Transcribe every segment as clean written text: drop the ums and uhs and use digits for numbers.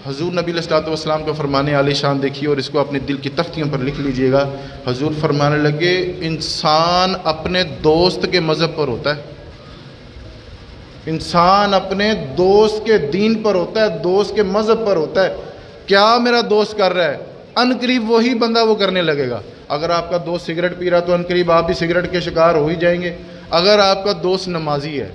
حضور نبی علیہ الصلوۃ والسلام کا فرمانے عالی شان دیکھیے اور اس کو اپنے دل کی تختیوں پر لکھ لیجئے گا۔ حضور فرمانے لگے انسان اپنے دوست کے مذہب پر ہوتا ہے، انسان اپنے دوست کے دین پر ہوتا ہے، دوست کے مذہب پر ہوتا ہے۔ کیا میرا دوست کر رہا ہے، ان قریب وہی بندہ وہ کرنے لگے گا۔ اگر آپ کا دوست سگریٹ پی رہا تو ان قریب آپ بھی سگریٹ کے شکار ہو ہی جائیں گے۔ اگر آپ کا دوست نمازی ہے،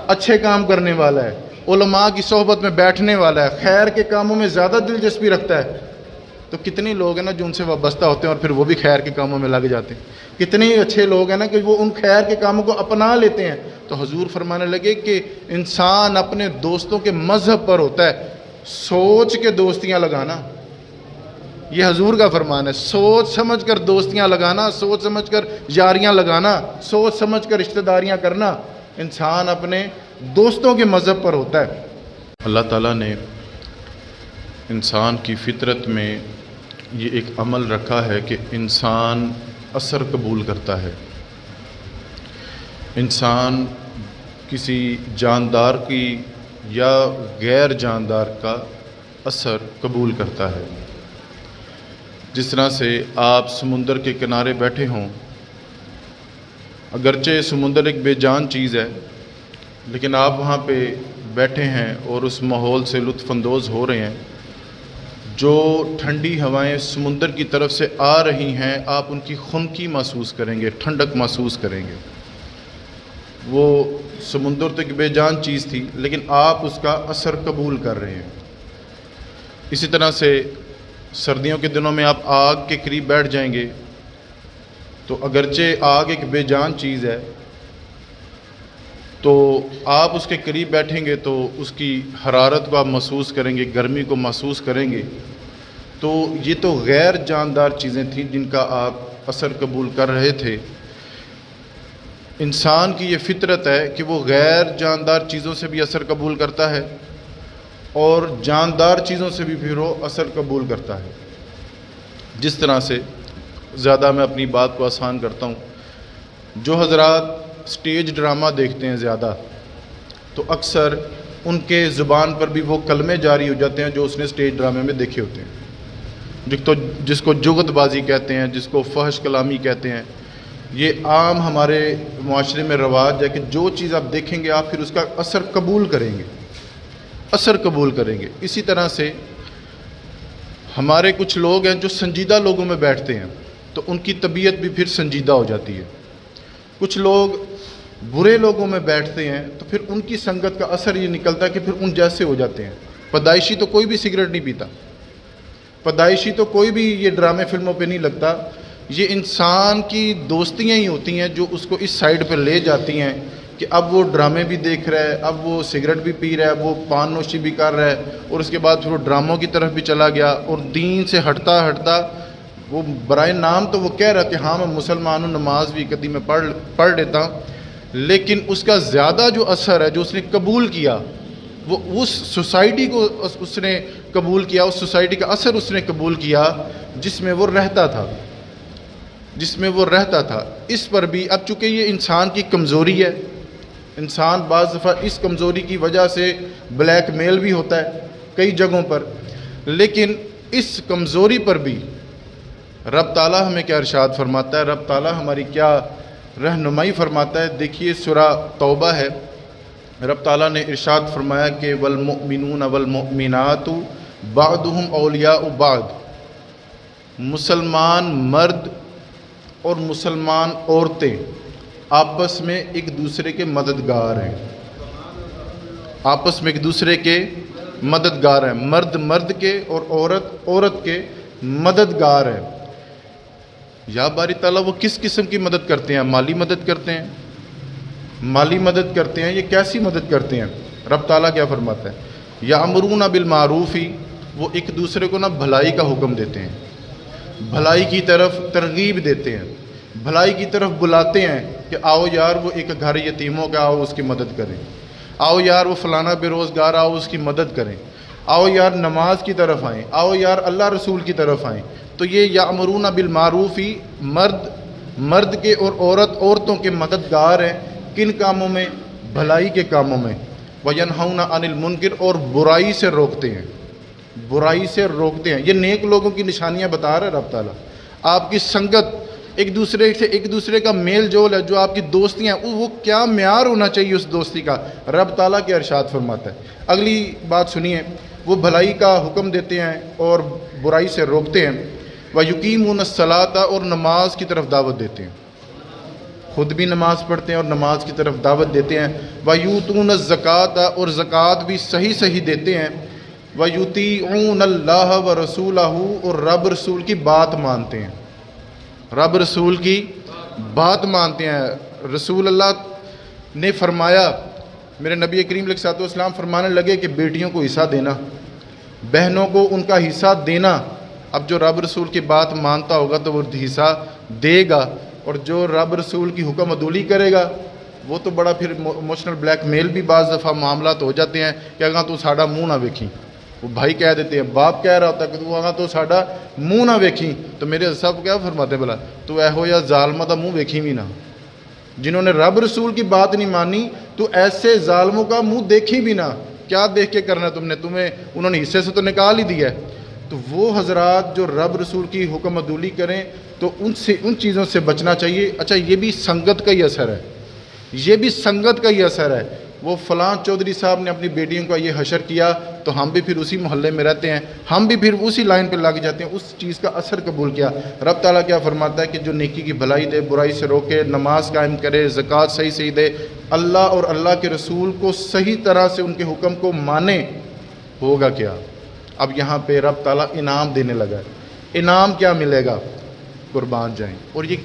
اچھے کام کرنے والا ہے، علماء کی صحبت میں بیٹھنے والا ہے، خیر کے کاموں میں زیادہ دلچسپی رکھتا ہے، تو کتنے لوگ ہیں نا جو ان سے وابستہ ہوتے ہیں اور پھر وہ بھی خیر کے کاموں میں لگ جاتے ہیں۔ کتنے اچھے لوگ ہیں نا کہ وہ ان خیر کے کاموں کو اپنا لیتے ہیں۔ تو حضور فرمانے لگے کہ انسان اپنے دوستوں کے مذہب پر ہوتا ہے۔ سوچ کے دوستیاں لگانا، یہ حضور کا فرمان ہے، سوچ سمجھ کر دوستیاں لگانا، سوچ سمجھ کر یاریاں لگانا، سوچ سمجھ کر رشتہ داریاں کرنا، انسان اپنے دوستوں کے مذہب پر ہوتا ہے۔ اللہ تعالیٰ نے انسان کی فطرت میں یہ ایک عمل رکھا ہے کہ انسان اثر قبول کرتا ہے۔ انسان کسی جاندار کی یا غیر جاندار کا اثر قبول کرتا ہے۔ جس طرح سے آپ سمندر کے کنارے بیٹھے ہوں، اگرچہ سمندر ایک بے جان چیز ہے، لیکن آپ وہاں پہ بیٹھے ہیں اور اس ماحول سے لطف اندوز ہو رہے ہیں۔ جو ٹھنڈی ہوائیں سمندر کی طرف سے آ رہی ہیں، آپ ان کی خنکی محسوس کریں گے، ٹھنڈک محسوس کریں گے۔ وہ سمندر تو ایک بے جان چیز تھی، لیکن آپ اس کا اثر قبول کر رہے ہیں۔ اسی طرح سے سردیوں کے دنوں میں آپ آگ کے قریب بیٹھ جائیں گے تو اگرچہ آگ ایک بے جان چیز ہے، تو آپ اس کے قریب بیٹھیں گے تو اس کی حرارت کو آپ محسوس کریں گے، گرمی کو محسوس کریں گے۔ تو یہ تو غیر جاندار چیزیں تھیں جن کا آپ اثر قبول کر رہے تھے۔ انسان کی یہ فطرت ہے کہ وہ غیر جاندار چیزوں سے بھی اثر قبول کرتا ہے اور جاندار چیزوں سے بھی پھر وہ اثر قبول کرتا ہے۔ جس طرح سے زیادہ میں اپنی بات کو آسان کرتا ہوں، جو حضرات سٹیج ڈرامہ دیکھتے ہیں زیادہ، تو اکثر ان کے زبان پر بھی وہ کلمے جاری ہو جاتے ہیں جو اس نے سٹیج ڈرامے میں دیکھے ہوتے ہیں، جس کو جغد بازی کہتے ہیں، جس کو فحش کلامی کہتے ہیں۔ یہ عام ہمارے معاشرے میں رواج ہے کہ جو چیز آپ دیکھیں گے آپ پھر اس کا اثر قبول کریں گے، اثر قبول کریں گے۔ اسی طرح سے ہمارے کچھ لوگ ہیں جو سنجیدہ لوگوں میں بیٹھتے ہیں تو ان کی طبیعت بھی پھر سنجیدہ ہو جاتی ہے۔ کچھ لوگ برے لوگوں میں بیٹھتے ہیں تو پھر ان کی سنگت کا اثر یہ نکلتا ہے کہ پھر ان جیسے ہو جاتے ہیں۔ پیدائشی تو کوئی بھی سگریٹ نہیں پیتا، پیدائشی تو کوئی بھی یہ ڈرامے فلموں پہ نہیں لگتا۔ یہ انسان کی دوستیاں ہی ہوتی ہیں جو اس کو اس سائیڈ پہ لے جاتی ہیں کہ اب وہ ڈرامے بھی دیکھ رہا ہے، اب وہ سگریٹ بھی پی رہا ہے، وہ پان نوشی بھی کر رہا ہے، اور اس کے بعد پھر وہ ڈراموں کی طرف بھی چلا گیا اور دین سے ہٹتا وہ برائے نام تو وہ کہہ رہا کہ ہاں میں مسلمان ہوں، نماز بھی کدی میں پڑھ لیتا ہوں، لیکن اس کا زیادہ جو اثر ہے جو اس نے قبول کیا وہ اس سوسائٹی کو اس نے قبول کیا، اس سوسائٹی کا اثر اس نے قبول کیا جس میں وہ رہتا تھا۔ اس پر بھی اب چونکہ یہ انسان کی کمزوری ہے، انسان بعض دفعہ اس کمزوری کی وجہ سے بلیک میل بھی ہوتا ہے کئی جگہوں پر، لیکن اس کمزوری پر بھی رب تعالیٰ ہمیں کیا ارشاد فرماتا ہے، رب تعالیٰ ہماری کیا رہنمائی فرماتا ہے۔ دیکھیے سورہ توبہ ہے، رب تعالیٰ نے ارشاد فرمایا کہ والمؤمنون والمؤمنات بعضهم اولیاء بعض، مسلمان مرد اور مسلمان عورتیں آپس میں ایک دوسرے کے مددگار ہیں، آپس میں ایک دوسرے کے مددگار ہیں، مرد مرد کے اور عورت عورت کے مددگار ہیں۔ یا باری تعالیٰ وہ کس قسم کی مدد کرتے ہیں؟ مالی مدد کرتے ہیں، مالی مدد کرتے ہیں، یہ کیسی مدد کرتے ہیں؟ رب تعالیٰ کیا فرماتا ہے، یامرون بالمعروف، وہ ایک دوسرے کو بھلائی کا حکم دیتے ہیں، بھلائی کی طرف ترغیب دیتے ہیں، بھلائی کی طرف بلاتے ہیں کہ آؤ یار وہ ایک گھر یتیموں کا، آؤ اس کی مدد کریں، آؤ یار وہ فلانا بے روزگار، آؤ اس کی مدد کریں، آؤ یار نماز کی طرف آئیں، آؤ یار اللہ رسول کی طرف آئیں۔ تو یہ یامرون بالمعروف، مرد کے اور عورتوں کے مددگار ہیں۔ کن کاموں میں؟ بھلائی کے کاموں میں۔ وَيَنْهَوْنَ عَنِ الْمُنْكَرِ اور برائی سے روکتے ہیں، برائی سے روکتے ہیں۔ یہ نیک لوگوں کی نشانیاں بتا رہا ہے رب تعالیٰ۔ آپ کی سنگت، ایک دوسرے کا میل جول ہے، جو آپ کی دوستیاں ہیں، وہ کیا معیار ہونا چاہیے اس دوستی کا، رب تعالیٰ کے ارشاد فرماتا ہے۔ اگلی بات سنیے، وہ بھلائی کا حکم دیتے ہیں اور برائی سے روکتے ہیں۔ وَيُقِيمُونَ الصَّلَاةَ اور نماز کی طرف دعوت دیتے ہیں، خود بھی نماز پڑھتے ہیں اور نماز کی طرف دعوت دیتے ہیں۔ وَيُؤْتُونَ الزَّكَاةَ اور زکوٰۃ بھی صحیح دیتے ہیں۔ وَيُطِيعُونَ اللَّهَ وَرَسُولَهُ اور رب رسول کی بات مانتے ہیں، رب رسول کی بات مانتے ہیں۔ رسول اللہ نے فرمایا، میرے نبی کریم علیہ الصلوۃ والسلام فرمانے لگے کہ بیٹیوں کو حصہ دینا، بہنوں کو ان کا حصہ دینا۔ اب جو رب رسول کی بات مانتا ہوگا تو وہ حصہ دے گا، اور جو رب رسول کی حکم عدولی کرے گا وہ تو بڑا پھر ایموشنل بلیک میل بھی بعض دفعہ معاملات ہو جاتے ہیں کہ اگاں تو ساڈا منہ نہ ویکھی، وہ بھائی کہہ دیتے ہیں، باپ کہہ رہا ہوتا ہے کہ تو اگاں تو ساڈا منہ نہ ویکھی، تو میرے صاحب کیا فرماتے بلا تو ایہو یا ظالمہ دا منہ ویکھی بھی نہ۔ جنہوں نے رب رسول کی بات نہیں مانی تو ایسے ظالموں کا منہ دیکھی بھی نہ، کیا دیکھ کے کرنا تم نے، تمہیں انہوں نے حصے سے تو نکال ہی دیا ہے۔ تو وہ حضرات جو رب رسول کی حکم عدولی کریں تو ان چیزوں سے بچنا چاہیے۔ اچھا، یہ بھی سنگت کا ہی اثر ہے، یہ بھی سنگت کا ہی اثر ہے۔ وہ فلاں چودھری صاحب نے اپنی بیٹیوں کا یہ حشر کیا تو ہم بھی پھر اسی محلے میں رہتے ہیں، ہم بھی پھر اسی لائن پہ لگ جاتے ہیں، اس چیز کا اثر قبول کیا۔ رب تعالیٰ کیا فرماتا ہے کہ جو نیکی کی بھلائی دے، برائی سے روکے، نماز قائم کرے، زکوٰۃ صحیح دے، اللہ اور اللہ کے رسول کو صحیح طرح سے ان کے حکم کو مانے، ہوگا کیا؟ اب یہاں پہ رب تعالیٰ انعام دینے لگا ہے۔ انعام کیا ملے گا؟ قربان جائیں۔ اور یہ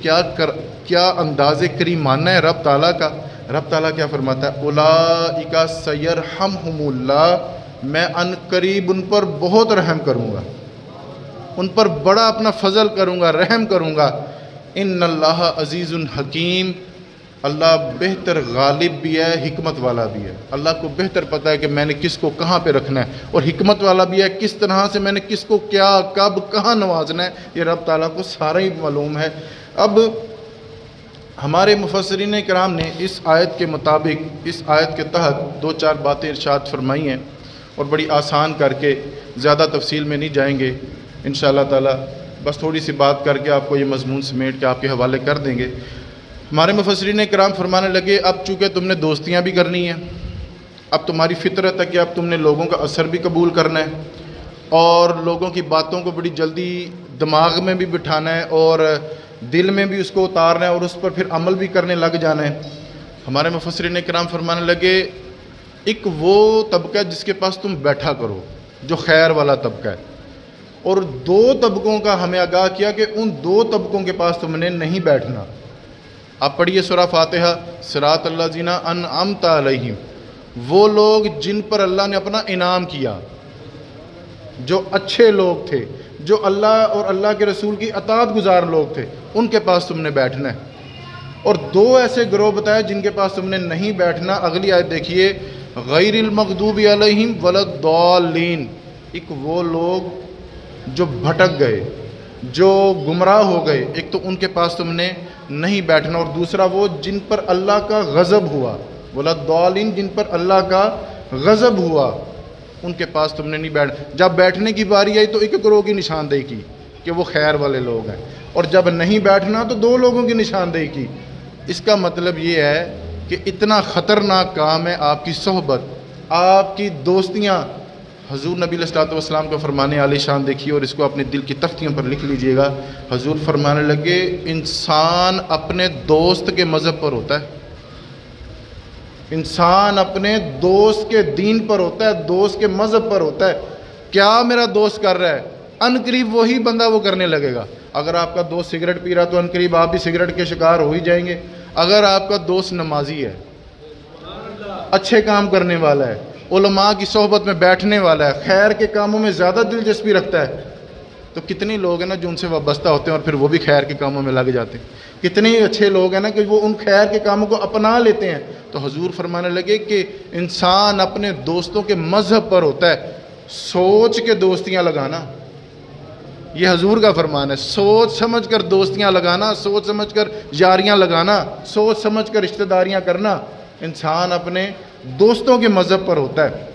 کیا انداز کریمانہ ہے رب تعالیٰ کا۔ رب تعالیٰ کیا فرماتا ہے؟ اولئک سیرحمہم اللہ، میں ان قریب ان پر بہت رحم کروں گا، ان پر بڑا اپنا فضل کروں گا، رحم کروں گا۔ ان اللہ عزیز حکیم، اللہ بہتر غالب بھی ہے، حکمت والا بھی ہے۔ اللہ کو بہتر پتہ ہے کہ میں نے کس کو کہاں پہ رکھنا ہے، اور حکمت والا بھی ہے، کس طرح سے میں نے کس کو کیا کب کہاں نوازنا ہے، یہ رب تعالیٰ کو سارا ہی معلوم ہے۔ اب ہمارے مفسرین کرام نے اس آیت کے مطابق، اس آیت کے تحت دو چار باتیں ارشاد فرمائی ہیں، اور بڑی آسان کر کے، زیادہ تفصیل میں نہیں جائیں گے انشاءاللہ تعالیٰ، بس تھوڑی سی بات کر کے آپ کو یہ مضمون سمیٹ کے آپ کے حوالے کر دیں گے۔ ہمارے مفسرین کرام فرمانے لگے، اب چونکہ تم نے دوستیاں بھی کرنی ہیں، اب تمہاری فطرت ہے کہ اب تم نے لوگوں کا اثر بھی قبول کرنا ہے، اور لوگوں کی باتوں کو بڑی جلدی دماغ میں بھی بٹھانا ہے، اور دل میں بھی اس کو اتارنا ہے، اور اس پر پھر عمل بھی کرنے لگ جانا ہے۔ ہمارے مفسرین کرام فرمانے لگے، ایک وہ طبقہ ہے جس کے پاس تم بیٹھا کرو، جو خیر والا طبقہ ہے، اور دو طبقوں کا ہمیں آگاہ کیا کہ ان دو طبقوں کے پاس تم نے نہیں بیٹھنا۔ آپ پڑھیے سورہ فاتحہ، صراط الذین انعمت علیہم، وہ لوگ جن پر اللہ نے اپنا انعام کیا، جو اچھے لوگ تھے، جو اللہ اور اللہ کے رسول کی اطاعت گزار لوگ تھے، ان کے پاس تم نے بیٹھنا ہے۔ اور دو ایسے گروہ بتائے جن کے پاس تم نے نہیں بیٹھنا۔ اگلی آیت دیکھیے، غیر المغضوب علیہم ولا الضالین، ایک وہ لوگ جو بھٹک گئے، جو گمراہ ہو گئے، ایک تو ان کے پاس تم نے نہیں بیٹھنا، اور دوسرا وہ جن پر اللہ کا غضب ہوا، ولا الضالین، جن پر اللہ کا غضب ہوا، ان کے پاس تم نے نہیں بیٹھنا۔ جب بیٹھنے کی باری آئی تو ایک گروہ کی نشاندہی کی کہ وہ خیر والے لوگ ہیں، اور جب نہیں بیٹھنا تو دو لوگوں کی نشاندہی کی۔ اس کا مطلب یہ ہے کہ اتنا خطرناک کام ہے آپ کی صحبت، آپ کی دوستیاں۔ حضور نبی علیہ الصلوۃ والسلام کا فرمانے عالی شان دیکھیے، اور اس کو اپنے دل کی تختیوں پر لکھ لیجئے گا۔ حضور فرمانے لگے، انسان اپنے دوست کے مذہب پر ہوتا ہے، انسان اپنے دوست کے دین پر ہوتا ہے، دوست کے مذہب پر ہوتا ہے۔ کیا میرا دوست کر رہا ہے، ان قریب وہی بندہ وہ کرنے لگے گا۔ اگر آپ کا دوست سگریٹ پی رہا تو ان قریب آپ بھی سگریٹ کے شکار ہو ہی جائیں گے۔ اگر آپ کا دوست نمازی ہے، اچھے کام کرنے والا ہے، علماء کی صحبت میں بیٹھنے والا ہے، خیر کے کاموں میں زیادہ دلچسپی رکھتا ہے، تو کتنے لوگ ہیں نا جو ان سے وابستہ ہوتے ہیں اور پھر وہ بھی خیر کے کاموں میں لگ جاتے ہیں۔ کتنے اچھے لوگ ہیں نا کہ وہ ان خیر کے کاموں کو اپنا لیتے ہیں۔ تو حضور فرمانے لگے کہ انسان اپنے دوستوں کے مذہب پر ہوتا ہے۔ سوچ کے دوستیاں لگانا، یہ حضور کا فرمان ہے، سوچ سمجھ کر دوستیاں لگانا، سوچ سمجھ کر یاریاں لگانا، سوچ سمجھ کر رشتہ داریاں کرنا۔ انسان اپنے دوستوں کے مذہب پر ہوتا ہے۔